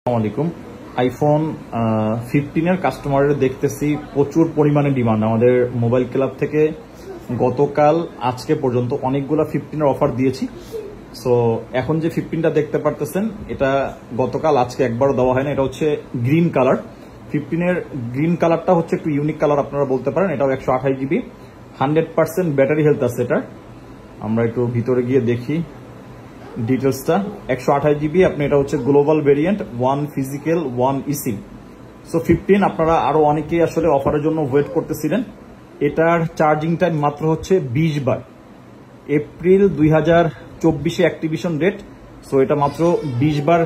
আসসালামাইকুম। আইফোন 15 এর কাস্টমারের দেখতেছি প্রচুর পরিমাণে ডিমান্ড। আমাদের মোবাইল ক্লাব থেকে গতকাল আজকে পর্যন্ত অনেকগুলো 15 এর অফার দিয়েছি। সো এখন যে 15টা দেখতে পারতেছেন এটা গতকাল আজকে একবারও দেওয়া হয় না। এটা হচ্ছে গ্রিন কালার। 15 এর গ্রিন কালারটা হচ্ছে একটু ইউনিক কালার আপনারা বলতে পারেন। এটাও 128 জিবি, 100% ব্যাটারি হেলথ আছে। এটা আমরা একটু ভিতরে গিয়ে দেখি ডিটেলসটা। 128 জিবি, আপনি এটা হচ্ছে global variant, 1 physical 1 eSIM. So 15 আপনারা আরো অনেকেই আসলে অফারের জন্য ওয়েট করতেছিলেন। এটার চার্জিং টাইম মাত্র হচ্ছে 20 বার। April 2024 activation date. সো এটা মাত্র 20 বার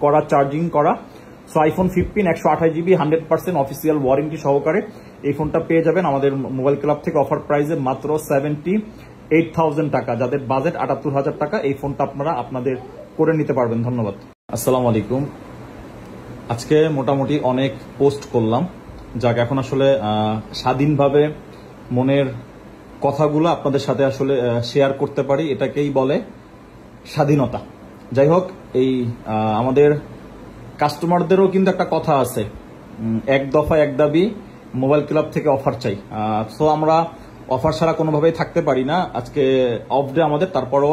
করা চার্জিং করা। So iPhone 15 128 GB 100% official warranty সহকারে এই ফোনটা পেয়ে যাবেন আমাদের মোবাইল ক্লাব থেকে অফার প্রাইসে মাত্র 78,000 টাকা। যাদের বাজেট 78,000 টাকা, এই ফোনটা আপনারা আপনাদের করে নিতে পারবেন। ধন্যবাদ। আসসালামু আলাইকুম। আজকে মোটামুটি অনেক পোস্ট করলাম, যাক এখন আসলে স্বাধীনভাবে মনের কথাগুলো আপনাদের সাথে আসলে শেয়ার করতে পারি, এটাকেই বলে স্বাধীনতা। যাই হোক, এই আমাদের কাস্টমারদেরও কিন্তু একটা কথা আছে, এক দফা এক দাবি, মোবাইল ক্লাব থেকে অফার চাই। সো আমরা অফার ছাড়া কোনোভাবেই থাকতে পারি না। আজকে অফ ডে আমাদের, তারপরও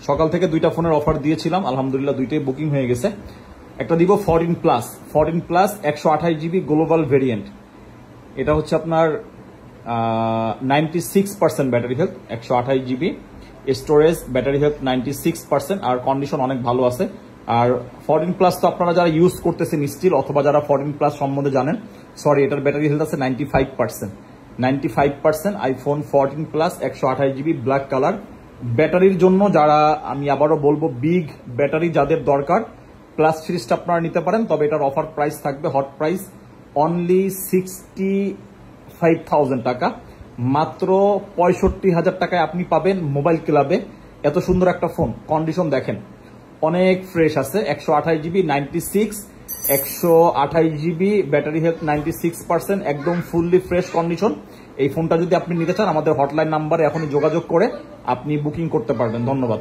সকাল থেকে 2টা ফোনের অফার দিয়েছিলাম, আলহামদুলিল্লাহ 2টাই বুকিং হয়ে গেছে। একটা দিব 14 প্লাস 128 জিবি গ্লোবাল ভেরিয়েন্ট। এটা হচ্ছে আপনার 96% battery health, 128 GB storage, battery health 96%, আর কন্ডিশন অনেক ভালো আছে। আর 14 প্লাস তো আপনারা যারা ইউজ করতেছেন স্টিল, অথবা যারা 14 প্লাস সম্বন্ধে জানেন, সরি, এটার ব্যাটারি হেলথ আছে 95%। IPhone 14 plus 128 GB black colour. ব্যাটারির জন্য যারা, আমি আবারও বলবো, বিগ ব্যাটারি যাদের দরকার, প্লাস সিরিজটা আপনারা নিতে পারেন। তবে এটার অফার প্রাইস থাকবে, হট প্রাইস অনলি 65,000 টাকা। মাত্র 65,000 টাকায় আপনি পাবেন মোবাইল ক্লাবে এত সুন্দর একটা ফোন। কন্ডিশন দেখেন, অনেক ফ্রেশ আছে। 128 জিবি 128 জিবি ব্যাটারি হেলথ 96%, একদম ফুললি ফ্রেশ কন্ডিশন। এই ফোনটা যদি আপনি নিতে চান, আমাদের হটলাইন নাম্বারে এখনই যোগাযোগ করে আপনি বুকিং করতে পারবেন। ধন্যবাদ।